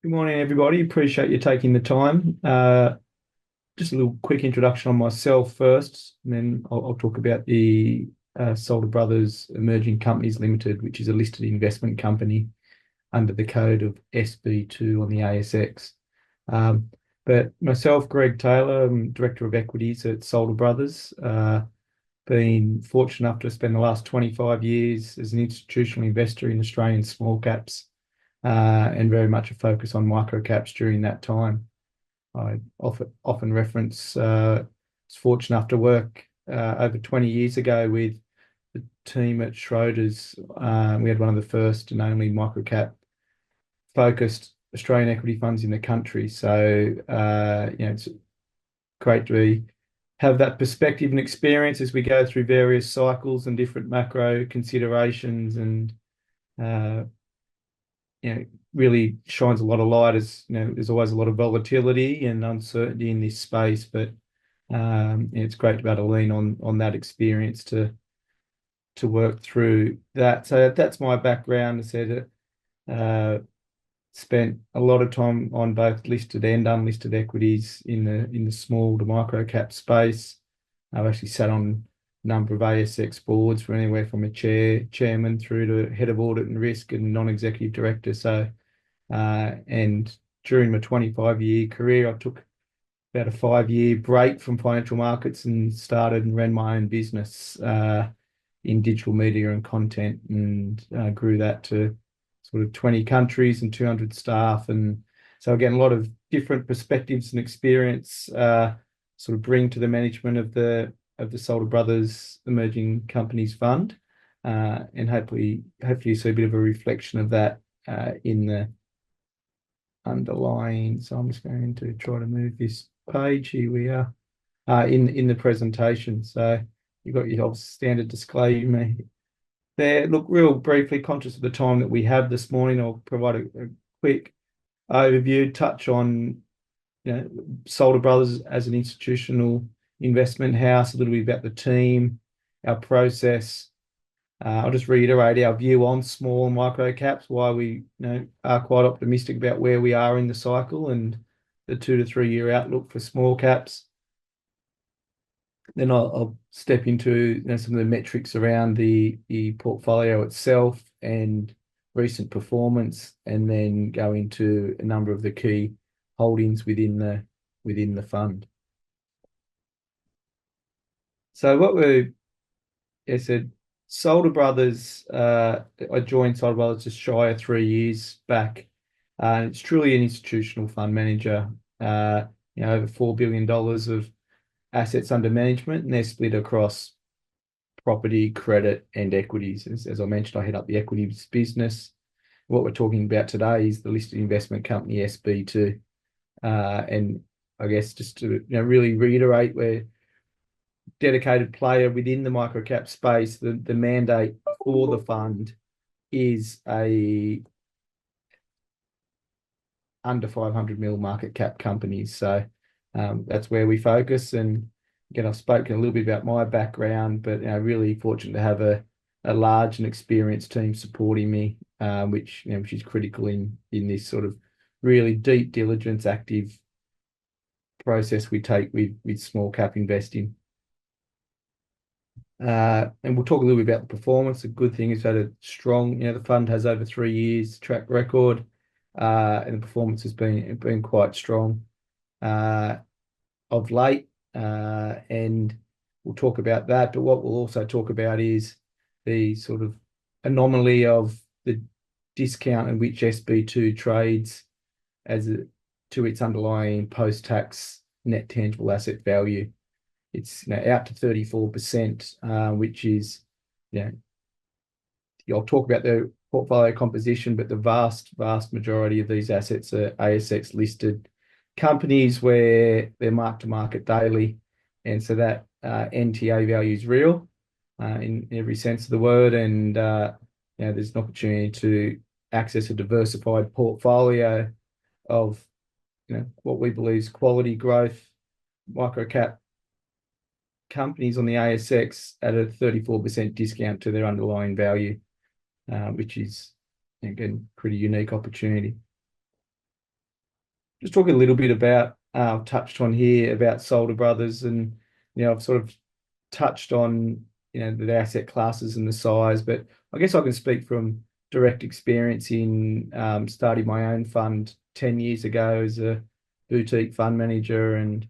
Good morning, everybody. Appreciate you taking the time. Just a little quick introduction on myself first, and then I'll talk about the Solder Brothers Emerging Companies Limited, which is a listed investment company under the code of SB2 on the ASX. Um, but myself, Greg Taylor, I'm Director of Equities at Solder Brothers. Been fortunate enough to spend the last 25 years as an institutional investor in Australian small caps, and very much a focus on microcaps during that time. I often reference was fortunate enough to work over 20 years ago with the team at Schroders. We had one of the first and only microcap focused Australian equity funds in the country. So it's great to have that perspective and experience as we go through various cycles and different macro considerations, and uh, really shines a lot of light. As there's always a lot of volatility and uncertainty in this space, but it's great to be able to lean on that experience to work through that. So that's my background. I said spent a lot of time on both listed and unlisted equities in the small to micro cap space. I've actually sat on a number of ASX boards, for anywhere from a chairman through to head of audit and risk and non-executive director. So and during my 25-year career, I took about a 5-year break from financial markets and started and ran my own business in digital media and content, and grew that to sort of 20 countries and 200 staff. And so again, a lot of different perspectives and experience sort of bring to the management of the Solder Brothers Emerging Companies Fund, and hopefully you see a bit of a reflection of that in the underlying. So I'm just going to try to move this page. Here we are in the presentation. So you've got your standard disclaimer there. Look, real briefly, conscious of the time that we have this morning, I'll provide a quick overview, touch on Solder Brothers as an institutional investment house, a little bit about the team, our process. I'll just reiterate our view on small and micro caps, why we are quite optimistic about where we are in the cycle and the 2 to 3 year outlook for small caps. Then I'll step into some of the metrics around the portfolio itself and recent performance, and then go into a number of the key holdings within the fund. So what I said, Solder Brothers, I joined Solder Brothers just shy of 3 years back. And it's truly an institutional fund manager, over $4 billion of assets under management, and they're split across property, credit, and equities. As I mentioned, I head up the equities business. What we're talking about today is the listed investment company SB2. And I guess just to really reiterate, we're dedicated player within the microcap space. The mandate for the fund is a under 500 mil market cap companies. So that's where we focus. And again, I've spoken a little bit about my background, but really fortunate to have a large and experienced team supporting me, which is critical in this sort of really deep diligence, active process we take with small cap investing. And we'll talk a little bit about the performance. The good thing is that a strong, the fund has over 3 years track record, and the performance has been quite strong of late, and we'll talk about that. But what we'll also talk about is the sort of anomaly of the discount in which SB2 trades to its underlying post-tax net tangible asset value. It's out to 34%, which is, I'll talk about the portfolio composition, but the vast majority of these assets are ASX listed companies where they're marked to market daily. And so that NTA value is real in every sense of the word. And there's an opportunity to access a diversified portfolio of what we believe is quality growth microcap companies on the ASX at a 34% discount to their underlying value, which is, again, pretty unique opportunity. just talk a little bit about, touched on here about Solder Brothers, and I've sort of touched on the asset classes and the size, but I guess I can speak from direct experience in starting my own fund 10 years ago as a boutique fund manager, and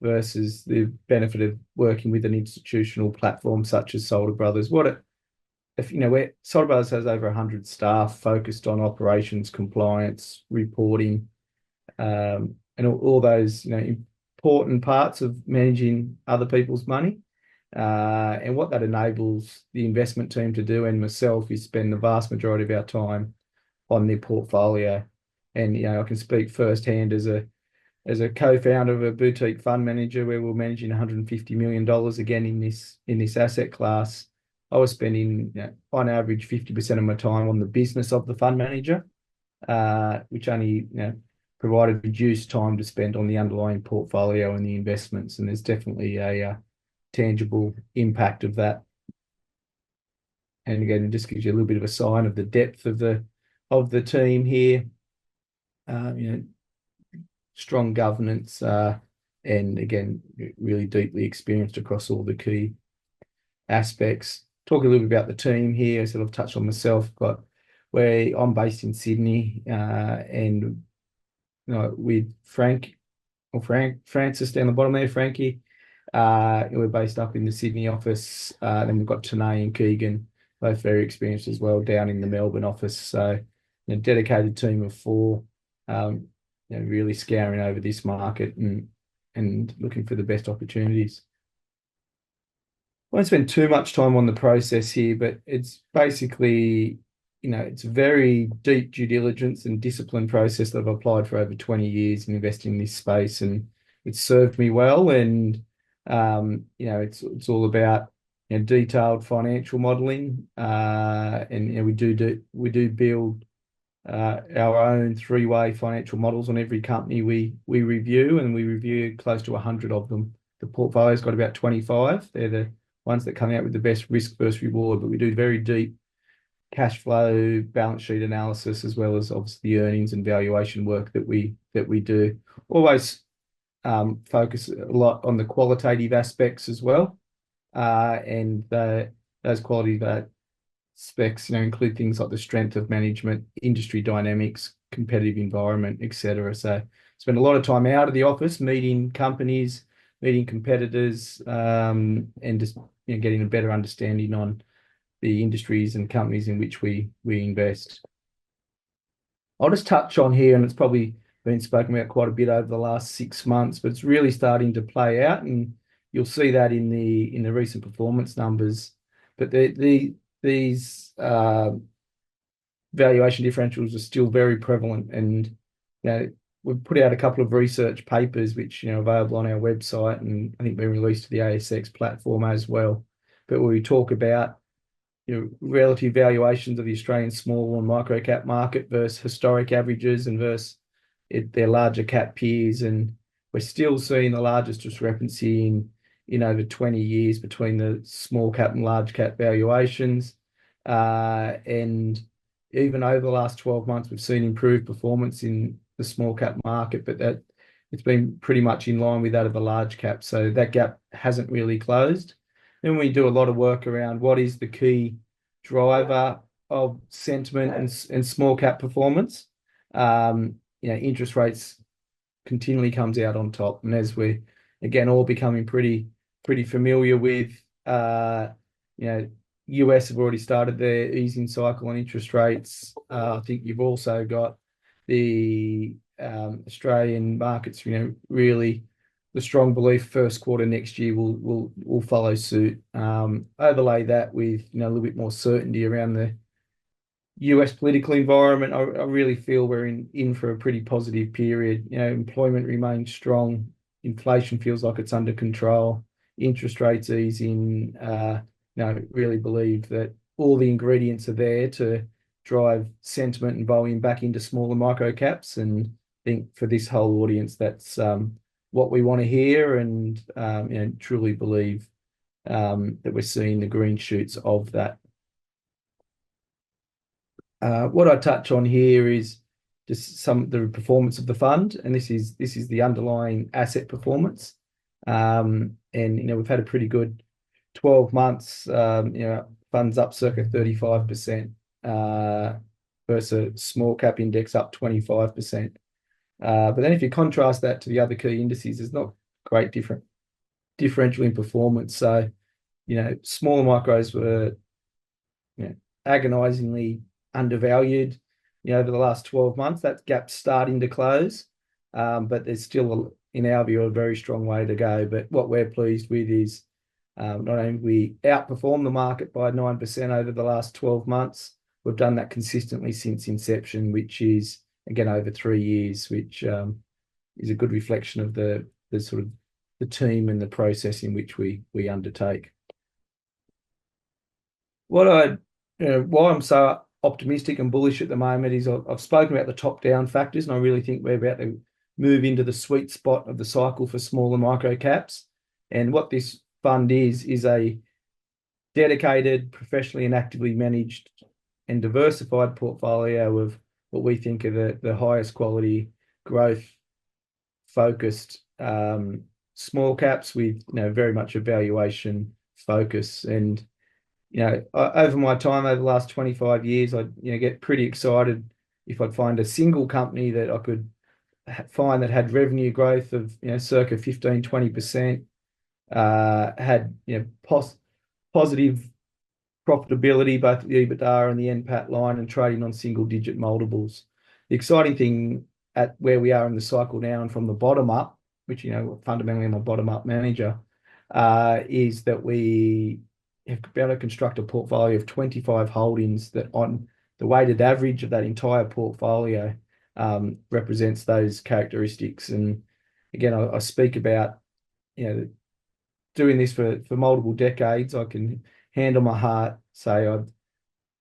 versus the benefit of working with an institutional platform such as Solder Brothers. If where Solder Brothers has over 100 staff focused on operations, compliance, reporting, and all those important parts of managing other people's money. And what that enables the investment team to do, and myself, is spend the vast majority of our time on their portfolio. And I can speak firsthand as a co-founder of a boutique fund manager where we're managing $150 million again in this asset class. I was spending on average 50% of my time on the business of the fund manager, which only provided reduced time to spend on the underlying portfolio and the investments. And there's definitely a tangible impact of that. And again, it just gives you a little bit of a sign of the depth of the team here. Strong governance, and again, really deeply experienced across all the key aspects. Talk a little bit about the team here. Sort of touched on myself, but where I'm based in Sydney, and with Francis down the bottom there, Frankie. We're based up in the Sydney office. Then we've got Tanae and Keegan, both very experienced as well, down in the Melbourne office. So, dedicated team of four, really scouring over this market and looking for the best opportunities. I won't spend too much time on the process here, but it's basically, it's a very deep due diligence and discipline process that I've applied for over 20 years in investing in this space, and it's served me well. And it's all about detailed financial modelling, and we do build our own three-way financial models on every company we review, and we review close to 100 of them. The portfolio's got about 25. They're the ones that come out with the best risk versus reward, but we do very deep cash flow, balance sheet analysis, as well as obviously the earnings and valuation work that we do. Always focus a lot on the qualitative aspects as well, and those quality specs include things like the strength of management, industry dynamics, competitive environment, etc. So spend a lot of time out of the office meeting companies, meeting competitors, and just getting a better understanding on the industries and companies in which we invest. I'll just touch on here, and it's probably been spoken about quite a bit over the last 6 months, but it's really starting to play out, and you'll see that in the recent performance numbers. But these valuation differentials are still very prevalent, and we've put out a couple of research papers which are available on our website, and I think been released to the ASX platform as well. But where we talk about relative valuations of the Australian small and micro cap market versus historic averages and versus their larger cap peers, and we're still seeing the largest discrepancy in over 20 years between the small cap and large cap valuations. And even over the last 12 months, we've seen improved performance in the small cap market, but that it's been pretty much in line with that of the large cap. So that gap hasn't really closed. Then we do a lot of work around what is the key driver of sentiment and small cap performance. Interest rates continually comes out on top, and as we're again all becoming pretty familiar with, US have already started their easing cycle on interest rates. I think you've also got the Australian markets, really the strong belief first quarter next year will follow suit. Overlay that with a little bit more certainty around the US political environment. I really feel we're in for a pretty positive period. Employment remains strong, inflation feels like it's under control, interest rates easing. Really believe that all the ingredients are there to drive sentiment and volume back into smaller micro caps, and I think for this whole audience, that's what we want to hear, and truly believe that we're seeing the green shoots of that. What I touch on here is just the performance of the fund, and this is the underlying asset performance. And we've had a pretty good 12 months. Funds up circa 35%, versus small cap index up 25%. But then if you contrast that to the other key indices, there's not great differential in performance. So, smaller micros were, agonizingly undervalued, over the last 12 months. That gap's starting to close, but there's still, in our view, a very strong way to go. But what we're pleased with is not only we outperformed the market by 9% over the last 12 months, we've done that consistently since inception, which is, again, over 3 years, which is a good reflection of the sort of the team and the process in which we undertake. Why I'm so optimistic and bullish at the moment is I've spoken about the top-down factors, and I really think we're about to move into the sweet spot of the cycle for smaller micro caps. And what this fund is a dedicated, professionally and actively managed and diversified portfolio of what we think are the highest quality, growth focused small caps with very much a valuation focus. And over my time over the last 25 years, I get pretty excited if I'd find a single company that I could find that had revenue growth of circa 15-20%, had positive profitability, both the EBITDA and the NPAT line, and trading on single-digit multiples. The exciting thing at where we are in the cycle now, and from the bottom up, which fundamentally I'm a bottom-up manager, is that we have been able to construct a portfolio of 25 holdings that, on the weighted average of that entire portfolio, represents those characteristics. And again, I speak about doing this for multiple decades. I can hand on my heart say I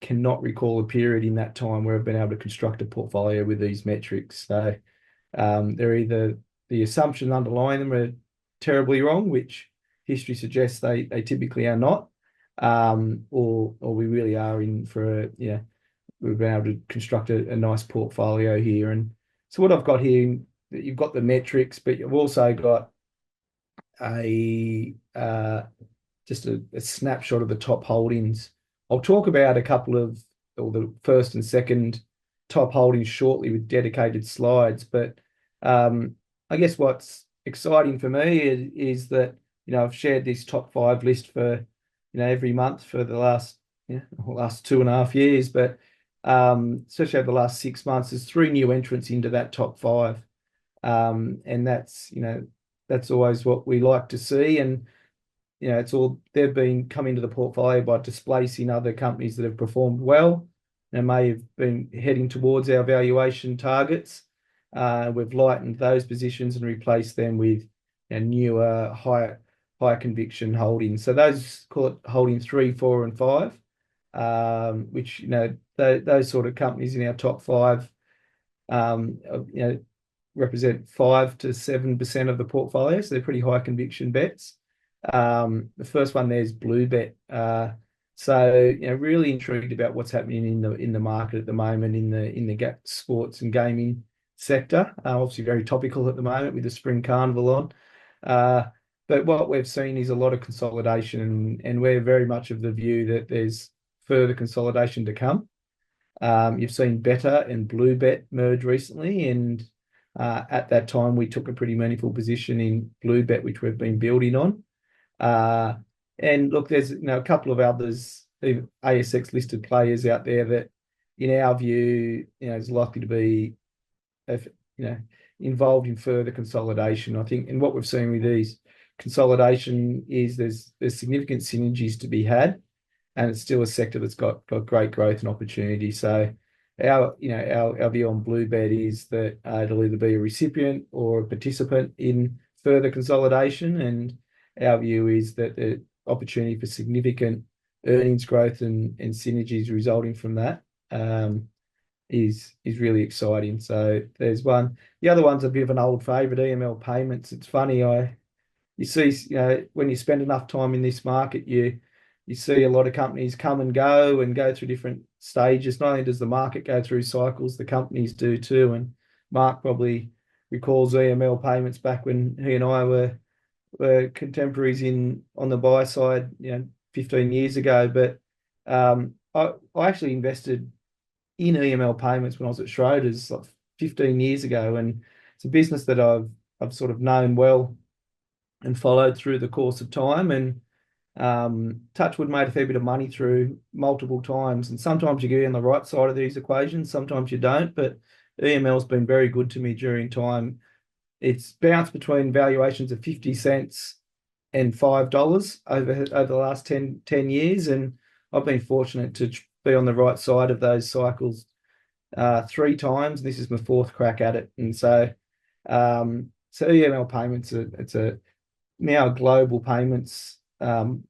cannot recall a period in that time where I've been able to construct a portfolio with these metrics. So they're either the assumptions underlying them are terribly wrong, which history suggests they typically are not, or we really are in for we've been able to construct a nice portfolio here. And so what I've got here, you've got the metrics, but you've also got just a snapshot of the top holdings. I'll talk about a couple of the first and second top holdings shortly with dedicated slides. But I guess what's exciting for me is that I've shared this top 5 list for every month for the last 2.5 years, but especially over the last 6 months, there's 3 new entrants into that top 5, and that's always what we like to see. And they've been coming to the portfolio by displacing other companies that have performed well and may have been heading towards our valuation targets. We've lightened those positions and replaced them with newer, higher conviction holdings. So those, call it holding 3, 4, and 5, which those sort of companies in our top 5 represent 5 to 7% of the portfolio. So they're pretty high conviction bets. The first one there is Bluebet. So really intrigued about what's happening in the market at the moment in the sports and gaming sector. Obviously very topical at the moment with the Spring Carnival on. But what we've seen is a lot of consolidation, and we're very much of the view that there's further consolidation to come. You've seen Betr and Bluebet merge recently, and at that time we took a pretty meaningful position in Bluebet, which we've been building on. And look, there's a couple of others, ASX listed players out there that, in our view, is likely to be, involved in further consolidation. I think, and what we've seen with these consolidation is there's significant synergies to be had, and it's still a sector that's got great growth and opportunity. So our view on Bluebet is that it'll either be a recipient or a participant in further consolidation, and our view is that the opportunity for significant earnings growth and synergies resulting from that is really exciting. So there's one. The other one's a bit of an old favourite, EML Payments. It's funny, you see, when you spend enough time in this market, you see a lot of companies come and go through different stages. Not only does the market go through cycles, the companies do too. And Mark probably recalls EML Payments back when he and I were contemporaries on the buy side, 15 years ago. But I actually invested in EML Payments when I was at Schroders like 15 years ago, and it's a business that I've sort of known well and followed through the course of time. And Touchwood made a fair bit of money through multiple times, and sometimes you get on the right side of these equations, sometimes you don't. But EML's been very good to me during time. It's bounced between valuations of 50 cents and $5 over the last 10 years, and I've been fortunate to be on the right side of those cycles 3 times. This is my fourth crack at it, and so EML Payments, it's now a global payments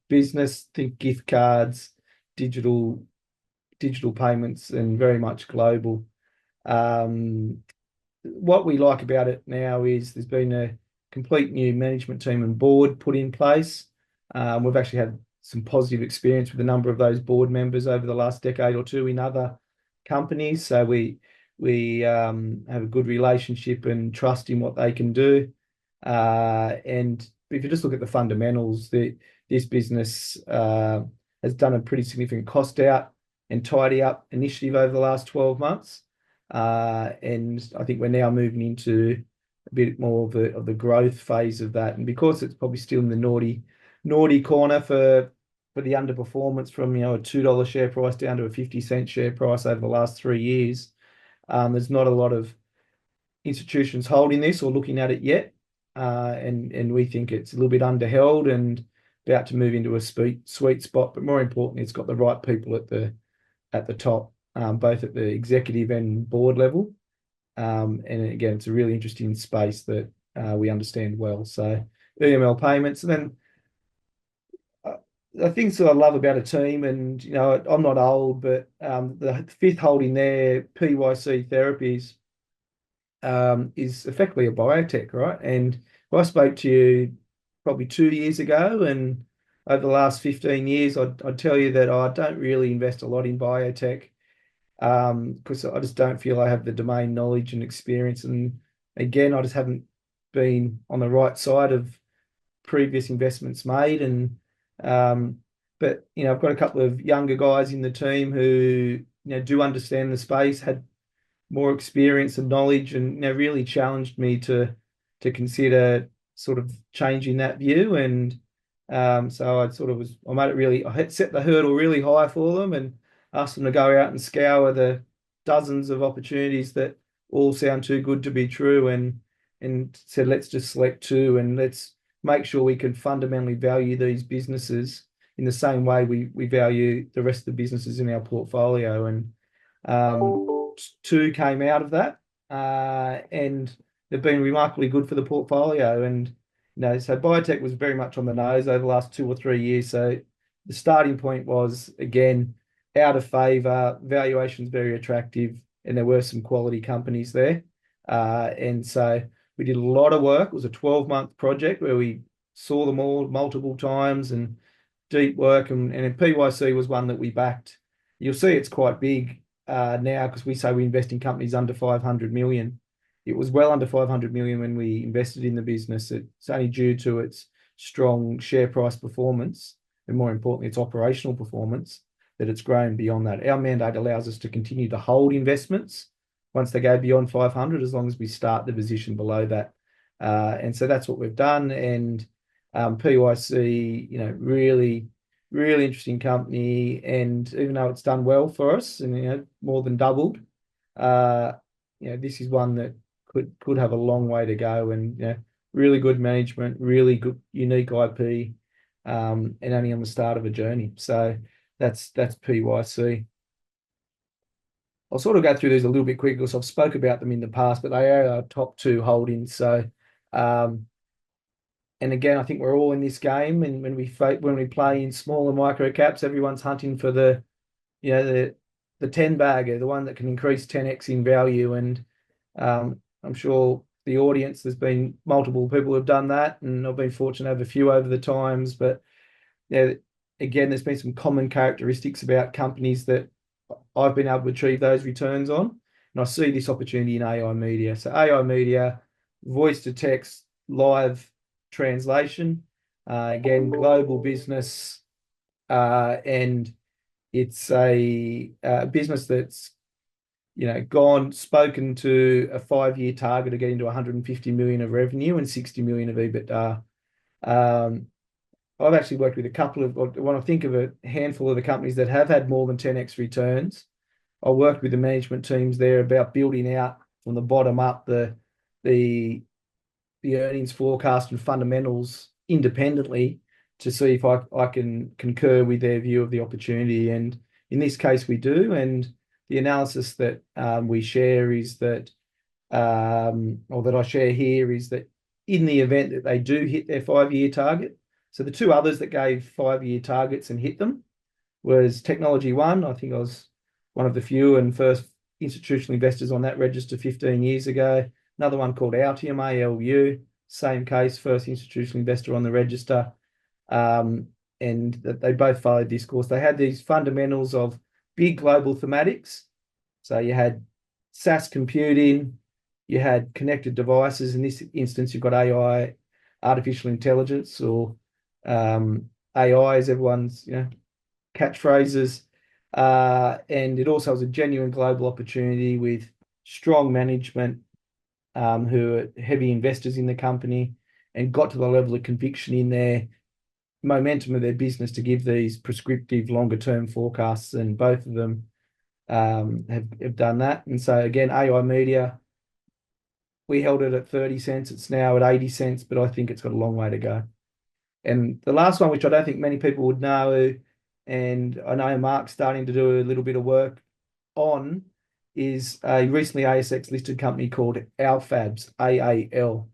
business. Think gift cards, digital payments, and very much global. What we like about it now is there's been a complete new management team and board put in place. We've actually had some positive experience with a number of those board members over the last decade or two in other companies. So we have a good relationship and trust in what they can do. And if you just look at the fundamentals, this business has done a pretty significant cost out and tidy up initiative over the last 12 months. And I think we're now moving into a bit more of the growth phase of that. And because it's probably still in the naughty corner for the underperformance from a $2 share price down to a 50-cent share price over the last 3 years, there's not a lot of institutions holding this or looking at it yet. And we think it's a little bit underheld and about to move into a sweet spot. But more importantly, it's got the right people at the top, both at the executive and board level. And again, it's a really interesting space that we understand well. So EML Payments. And then the things that I love about a team, and I'm not old, but the fifth holding there, PYC Therapies, is effectively a biotech, right? And I spoke to you probably 2 years ago, and over the last 15 years, I'd tell you that I don't really invest a lot in biotech because I just don't feel I have the domain knowledge and experience. And again, I just haven't been on the right side of previous investments made. And but I've got a couple of younger guys in the team who do understand the space, had more experience and knowledge, and really challenged me to consider sort of changing that view. And so I had set the hurdle really high for them and asked them to go out and scour the dozens of opportunities that all sound too good to be true, and said, let's just select two and let's make sure we can fundamentally value these businesses in the same way we value the rest of the businesses in our portfolio. And two came out of that, and they've been remarkably good for the portfolio. And so biotech was very much on the nose over the last 2 or 3 years. So the starting point was, again, out of favor, valuations very attractive, and there were some quality companies there. And so we did a lot of work. It was a 12-month project where we saw them all multiple times and deep work. And PYC was one that we backed. You'll see it's quite big now because we say we invest in companies under 500 million. It was well under 500 million when we invested in the business. It's only due to its strong share price performance and, more importantly, its operational performance that it's grown beyond that. Our mandate allows us to continue to hold investments once they go beyond 500, as long as we start the position below that. And so that's what we've done. And PYC, really, really interesting company. And even though it's done well for us and more than doubled, this is one that could have a long way to go. And really good management, really good unique IP, and only on the start of a journey. So that's PYC. I'll sort of go through these a little bit quicker because I've spoke about them in the past, but they are our top two holdings. So, and again, I think we're all in this game, and when we play in smaller micro caps, everyone's hunting for the 10 bagger, the one that can increase 10x in value. And I'm sure the audience, there's been multiple people who have done that, and I've been fortunate to have a few over the times. But again, there's been some common characteristics about companies that I've been able to achieve those returns on. And I see this opportunity in AI media. So AI media, voice to text, live translation, again, global business, and it's a business that's spoken to a 5-year target of getting to 150 million of revenue and 60 million of EBITDA. I've actually worked with a couple of, when I think of a handful of the companies that have had more than 10x returns, I worked with the management teams there about building out from the bottom up the earnings forecast and fundamentals independently to see if I can concur with their view of the opportunity. And in this case, we do. And the analysis that we share is that, or that I share here, is that in the event that they do hit their 5-year target, so the two others that gave 5-year targets and hit them was Technology One. I think I was one of the few and first institutional investors on that register 15 years ago. Another one called Altium, ALU, same case, first institutional investor on the register. And that they both followed this course. They had these fundamentals of big global thematics. So you had SaaS computing, you had connected devices. In this instance, you've got AI, artificial intelligence, or AI as everyone's catchphrases. And it also was a genuine global opportunity with strong management who are heavy investors in the company and got to the level of conviction in their momentum of their business to give these prescriptive longer term forecasts, and both of them have done that. And so again, AI media, we held it at 30 cents. It's now at 80 cents, but I think it's got a long way to go. And the last one, which I don't think many people would know, and I know Mark's starting to do a little bit of work on, is a recently ASX listed company called Alfabs, AAL.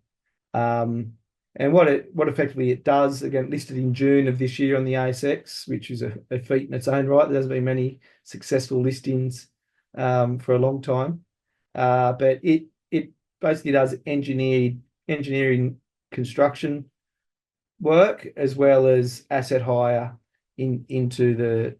And what effectively it does, again, listed in June of this year on the ASX, which is a feat in its own right. There hasn't been many successful listings for a long time. But it basically does engineering construction work as well as asset hire into the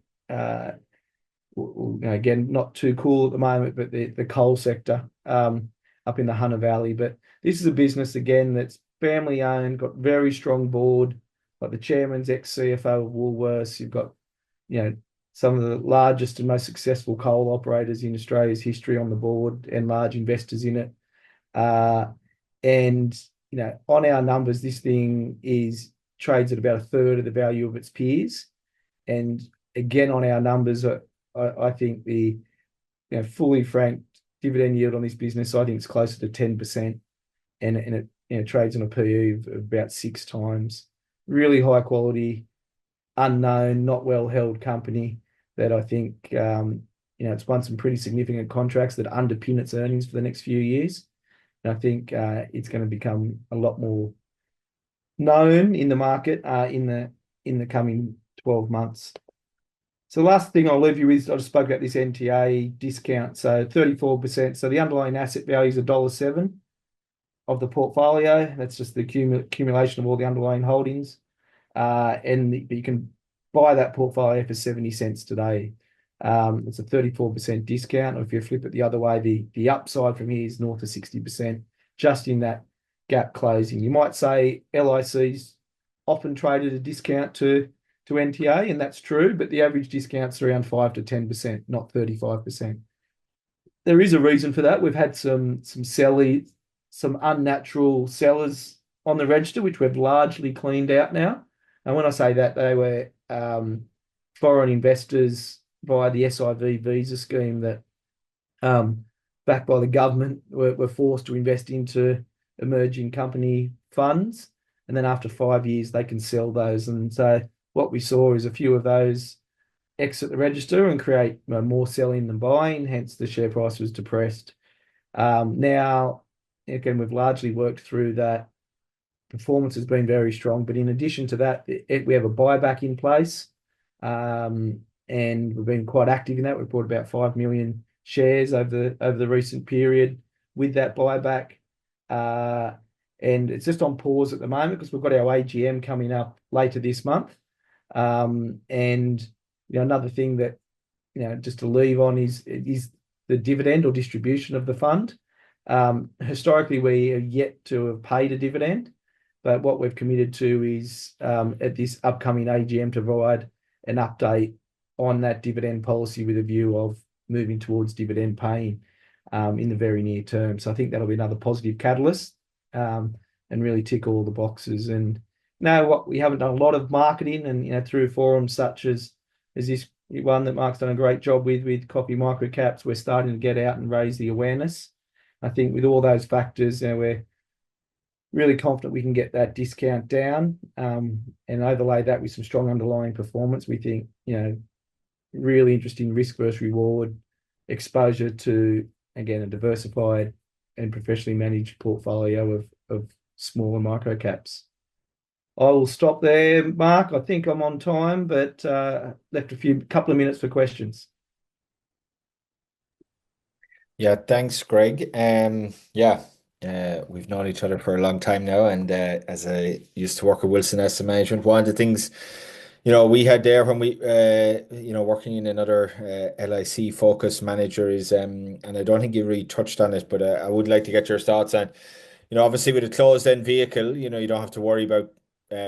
again, not too cool at the moment, but the coal sector up in the Hunter Valley. But this is a business again that's family owned, got very strong board. Like the chairman's ex-CFO of Woolworths. You've got some of the largest and most successful coal operators in Australia's history on the board and large investors in it. And on our numbers, this thing trades at about a third of the value of its peers. And again, on our numbers, I think the fully franked dividend yield on this business, I think it's closer to 10%, and it trades on a PE of about 6 times. Really high quality, unknown, not well held company that I think it's won some pretty significant contracts that underpin its earnings for the next few years. And I think it's going to become a lot more known in the market in the coming 12 months. So the last thing I'll leave you with, I just spoke about this NTA discount. So 34%. So the underlying asset value is $1.07 of the portfolio. That's just the accumulation of all the underlying holdings. And you can buy that portfolio for 70 cents today. It's a 34% discount. Or if you flip it the other way, the upside from here is north of 60%, just in that gap closing. You might say LICs often trade at a discount to NTA, and that's true, but the average discount's around 5 to 10%, not 35%. There is a reason for that. We've had some unnatural sellers on the register, which we've largely cleaned out now. And when I say that, they were foreign investors via the SIV visa scheme that, backed by the government, were forced to invest into emerging company funds. And then after 5 years, they can sell those. And so what we saw is a few of those exit the register and create more selling than buying, hence the share price was depressed. Now, again, we've largely worked through that. Performance has been very strong, but in addition to that, we have a buyback in place, and we've been quite active in that. We've bought about 5 million shares over the recent period with that buyback, and it's just on pause at the moment because we've got our AGM coming up later this month. And another thing that just to leave on is the dividend or distribution of the fund. Historically, we are yet to have paid a dividend, but what we've committed to is at this upcoming AGM to provide an update on that dividend policy with a view of moving towards dividend paying in the very near term. So I think that'll be another positive catalyst and really tick all the boxes. And what we haven't done a lot of marketing, and through forums such as this one that Mark's done a great job with Coffee Microcaps, we're starting to get out and raise the awareness. I think with all those factors, we're really confident we can get that discount down and overlay that with some strong underlying performance. We think, really interesting risk versus reward exposure to, again, a diversified and professionally managed portfolio of smaller micro caps. I will stop there, Mark. I think I'm on time, but left couple of minutes for questions. Yeah, thanks, Greg. We've known each other for a long time now, and as I used to work with Wilson Asset Management, one of the things we had there when we working in another LIC focus manager is and I don't think you really touched on it, but I would like to get your thoughts on, obviously with a closed-end vehicle, you don't have to worry about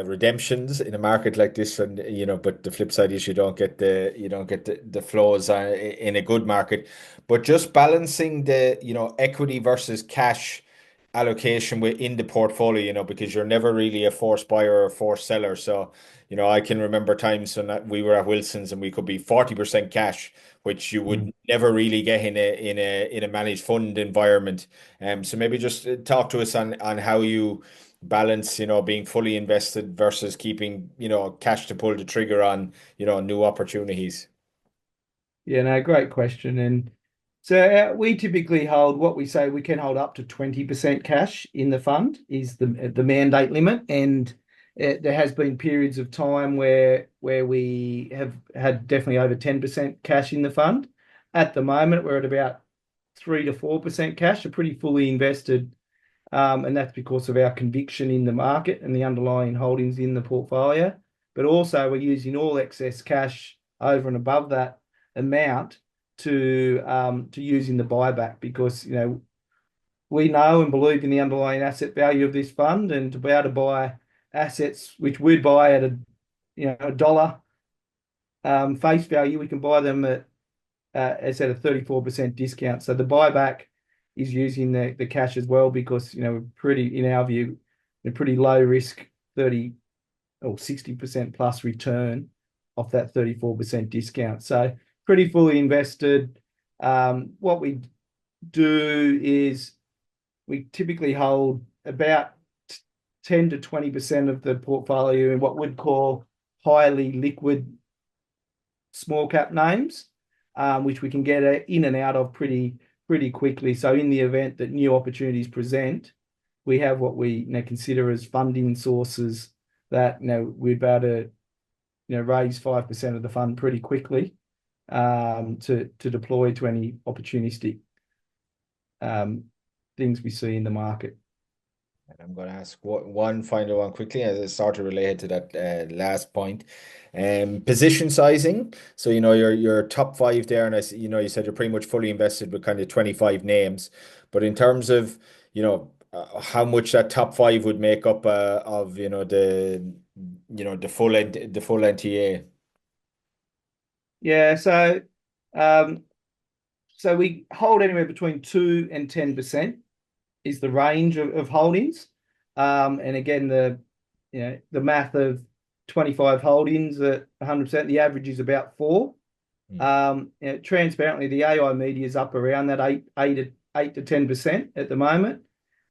redemptions in a market like this, and but the flip side is you don't get the flows in a good market. But just balancing the equity versus cash allocation within the portfolio, because you're never really a forced buyer or a forced seller. So, I can remember times when we were at Wilson's and we could be 40% cash, which you would never really get in a managed fund environment. So maybe just talk to us on how you balance, being fully invested versus keeping, cash to pull the trigger on, new opportunities. Yeah, no, great question. And so we typically hold what we say we can hold up to 20% cash in the fund is the mandate limit. And there has been periods of time where we have had definitely over 10% cash in the fund. At the moment, we're at about 3 to 4% cash, are pretty fully invested. And that's because of our conviction in the market and the underlying holdings in the portfolio. But also, we're using all excess cash over and above that amount to use in the buyback because we know and believe in the underlying asset value of this fund, and to be able to buy assets which we'd buy at a dollar face value, we can buy them at a 34% discount. So the buyback is using the cash as well because we're pretty, in our view, a pretty low risk 30 or 60% plus return off that 34% discount. So pretty fully invested. What we do is we typically hold about 10 to 20% of the portfolio in what we'd call highly liquid small cap names, which we can get in and out of pretty quickly. So in the event that new opportunities present, we have what we consider as funding sources that we'd be able to raise 5% of the fund pretty quickly to deploy to any opportunistic things we see in the market. And I'm going to ask one final one quickly as it's sort of related to that last point. Position sizing. So, your top five there, and you said you're pretty much fully invested with kind of 25 names. But in terms of, how much that top five would make up of, the full NTA. Yeah, so we hold anywhere between 2 and 10% is the range of holdings. And again, the math of 25 holdings at 100%, the average is about 4. Transparently, the AI media is up around that 8 to 10% at the moment.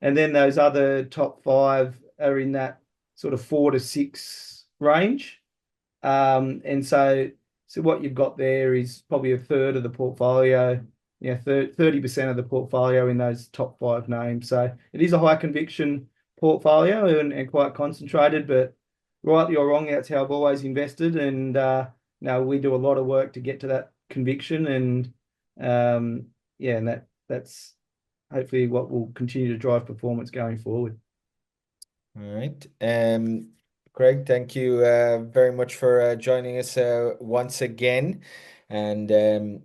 And then those other top 5 are in that sort of 4 to 6 range. And so what you've got there is probably a third of the portfolio, 30% of the portfolio in those top 5 names. So it is a high conviction portfolio and quite concentrated, but rightly or wrongly, that's how I've always invested. And now we do a lot of work to get to that conviction, and and that's hopefully what will continue to drive performance going forward. All right. Greg, thank you very much for joining us once again. And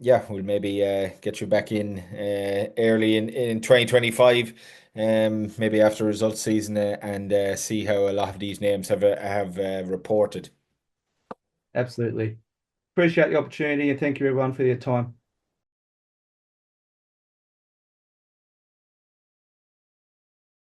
yeah, we'll maybe get you back in early in 2025, maybe after results season, and see how a lot of these names have reported. Absolutely. Appreciate the opportunity and thank you everyone for your time.